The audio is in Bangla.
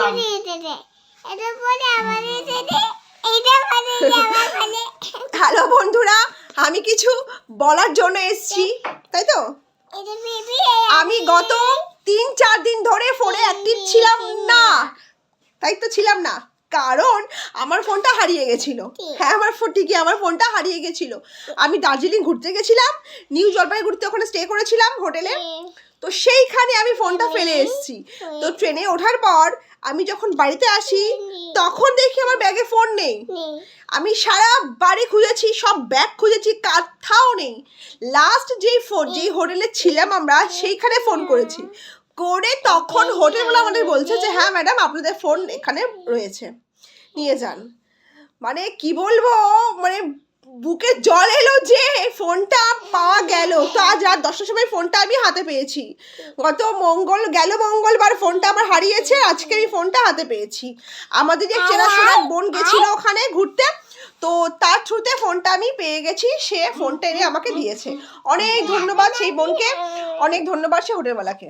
কাম। হ্যালো বন্ধুরা, আমি কিছু বলার জন্য এসেছি, তাই তো? আমি গত 3-4 দিন ধরে ফোনে অ্যাক্টিভ ছিলাম না, তাই তো ছিলাম না, কারণ আমার ফোনটা হারিয়ে গেছিল। হ্যাঁ, আমার ফোনটা হারিয়ে গেছিল। আমি দার্জিলিং ঘুরতে গেছিলাম, নিউ জলপাইগুড়িতে ওখানে স্টে করেছিলাম হোটেলে। তো সেইখানে আমি ফোনটা ফেলে এসেছি। তো ট্রেনে ওঠার পর আমি যখন বাড়িতে আসি তখন দেখি আমার ব্যাগে ফোন নেই। আমি সারা বাড়ি খুঁজেছি, সব ব্যাগ খুঁজেছি, কোথাও নেই। লাস্ট যেই হোটেলে ছিলাম আমরা সেইখানে ফোন করেছি, করে তখন হোটেলওয়ালা আমাদের বলছে যে হ্যাঁ ম্যাডাম, আপনাদের ফোন এখানে রয়েছে, নিয়ে যান। মানে কি বলবো, মানে বুকে জল এলো যে ফোনটা পাওয়া গেল। তো আজ রাত 10টার সময় ফোনটা আমি হাতে পেয়েছি। মঙ্গলবার ফোনটা আমার হারিয়েছে, আজকে আমি ফোনটা হাতে পেয়েছি। আমাদের যে চেনাশোনা বোন গেছিল ওখানে ঘুরতে, তো তার থ্রুতে ফোনটা আমি পেয়ে গেছি। সে ফোনটা এনে আমাকে দিয়েছে। অনেক ধন্যবাদ সেই বোনকে, অনেক ধন্যবাদ সে হোটেলওয়ালাকে।